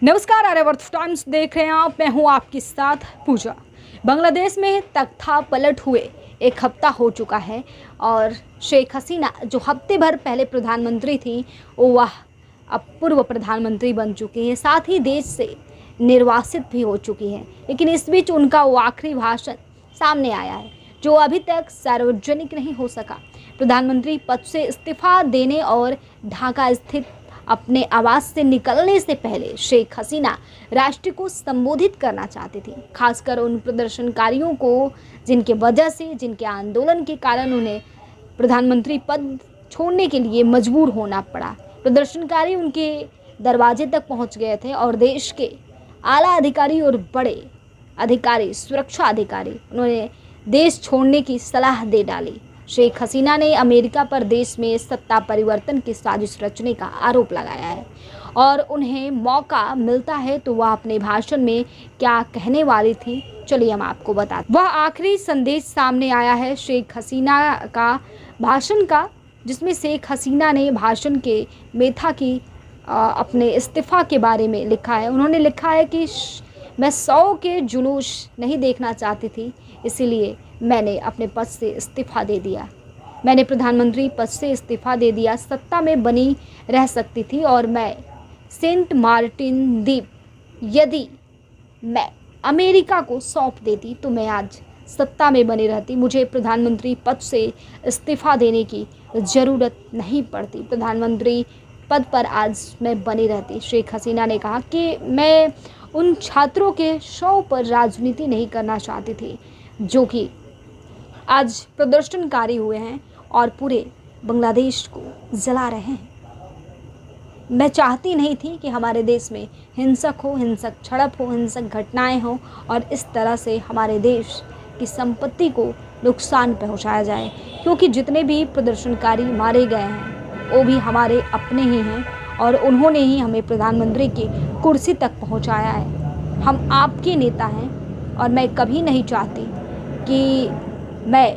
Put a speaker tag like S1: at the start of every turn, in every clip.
S1: नमस्कार, आर्यवर्त टाइम्स देख रहे हैं आप। मैं हूं आपके साथ पूजा। बांग्लादेश में तख्ता पलट हुए एक हफ्ता हो चुका है और शेख हसीना जो हफ्ते भर पहले प्रधानमंत्री थी वह अब पूर्व प्रधानमंत्री बन चुकी हैं, साथ ही देश से निर्वासित भी हो चुकी हैं। लेकिन इस बीच उनका वो आखिरी भाषण सामने आया है जो अभी तक सार्वजनिक नहीं हो सका। प्रधानमंत्री पद से इस्तीफा देने और ढाका स्थित अपने आवास से निकलने से पहले शेख हसीना राष्ट्र को संबोधित करना चाहती थी, खासकर उन प्रदर्शनकारियों को जिनके आंदोलन के कारण उन्हें प्रधानमंत्री पद छोड़ने के लिए मजबूर होना पड़ा। प्रदर्शनकारी उनके दरवाजे तक पहुंच गए थे और देश के आला अधिकारी और बड़े अधिकारी, सुरक्षा अधिकारी, उन्होंने देश छोड़ने की सलाह दे डाली। शेख हसीना ने अमेरिका पर देश में सत्ता परिवर्तन की साजिश रचने का आरोप लगाया है और उन्हें मौका मिलता है तो वह अपने भाषण में क्या कहने वाली थी, चलिए हम आपको बताते। वह आखिरी संदेश सामने आया है शेख हसीना का भाषण का, जिसमें शेख हसीना ने भाषण के मेधा की अपने इस्तीफा के बारे में लिखा है। उन्होंने लिखा है कि मैं 100 के जुलूस नहीं देखना चाहती थी, इसीलिए मैंने अपने पद से इस्तीफा दे दिया। मैंने प्रधानमंत्री पद से इस्तीफा दे दिया। सत्ता में बनी रह सकती थी और मैं सेंट मार्टिन द्वीप यदि मैं अमेरिका को सौंप देती तो मैं आज सत्ता में बनी रहती। मुझे प्रधानमंत्री पद से इस्तीफा देने की ज़रूरत नहीं पड़ती। प्रधानमंत्री पद पर आज मैं बनी रहती। शेख हसीना ने कहा कि मैं उन छात्रों के शव पर राजनीति नहीं करना चाहती थी जो कि आज प्रदर्शनकारी हुए हैं और पूरे बांग्लादेश को जला रहे हैं। मैं चाहती नहीं थी कि हमारे देश में हिंसक झड़प हो, हिंसक घटनाएं हो और इस तरह से हमारे देश की संपत्ति को नुकसान पहुंचाया जाए, क्योंकि जितने भी प्रदर्शनकारी मारे गए हैं वो भी हमारे अपने ही हैं और उन्होंने ही हमें प्रधानमंत्री की कुर्सी तक पहुंचाया है। हम आपके नेता हैं और मैं कभी नहीं चाहती कि मैं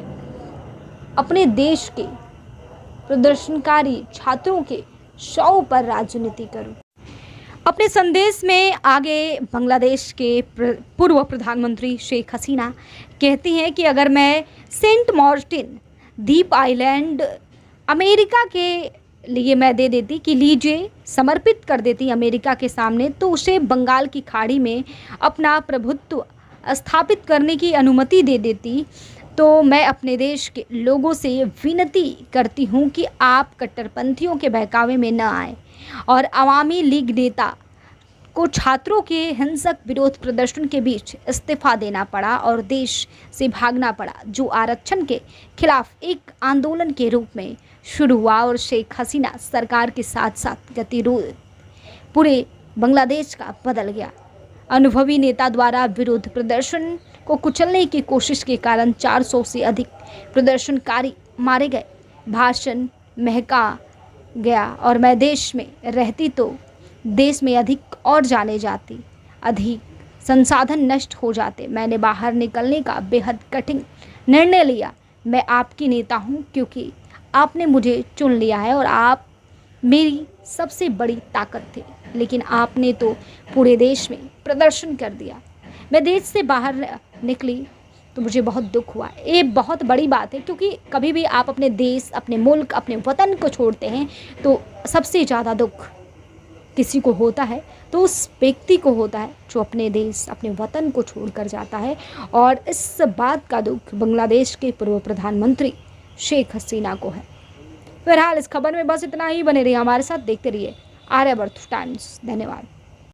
S1: अपने देश के प्रदर्शनकारी छात्रों के शव पर राजनीति करूं। अपने संदेश में आगे बांग्लादेश के पूर्व प्रधानमंत्री शेख हसीना कहती हैं कि अगर मैं सेंट मार्टिन द्वीप आइलैंड अमेरिका के लिए मैं दे देती कि लीजिए, समर्पित कर देती अमेरिका के सामने, तो उसे बंगाल की खाड़ी में अपना प्रभुत्व स्थापित करने की अनुमति दे देती, तो मैं अपने देश के लोगों से विनती करती हूं कि आप कट्टरपंथियों के बहकावे में न आए। और अवामी लीग नेता को छात्रों के हिंसक विरोध प्रदर्शन के बीच इस्तीफा देना पड़ा और देश से भागना पड़ा, जो आरक्षण के खिलाफ एक आंदोलन के रूप में शुरू हुआ। और शेख हसीना सरकार के साथ साथ गतिरोध पूरे बांग्लादेश का बदल गया। अनुभवी नेता द्वारा विरोध प्रदर्शन को कुचलने की कोशिश के कारण 400 से अधिक प्रदर्शनकारी मारे गए। भाषण महका गया और मैं देश में रहती तो देश में अधिक और जाने जाती, अधिक संसाधन नष्ट हो जाते। मैंने बाहर निकलने का बेहद कठिन निर्णय लिया। मैं आपकी नेता हूँ क्योंकि आपने मुझे चुन लिया है और आप मेरी सबसे बड़ी ताकत थे, लेकिन आपने तो पूरे देश में प्रदर्शन कर दिया। मैं देश से बाहर निकली तो मुझे बहुत दुख हुआ। ये बहुत बड़ी बात है, क्योंकि कभी भी आप अपने देश, अपने मुल्क, अपने वतन को छोड़ते हैं तो सबसे ज़्यादा दुख किसी को होता है तो उस व्यक्ति को होता है जो अपने देश, अपने वतन को छोड़कर जाता है। और इस बात का दुख बांग्लादेश के पूर्व प्रधानमंत्री शेख हसीना को है। फिलहाल इस खबर में बस इतना ही। बने रहिए हमारे साथ, देखते रहिए आर्यवर्त टाइम्स। धन्यवाद।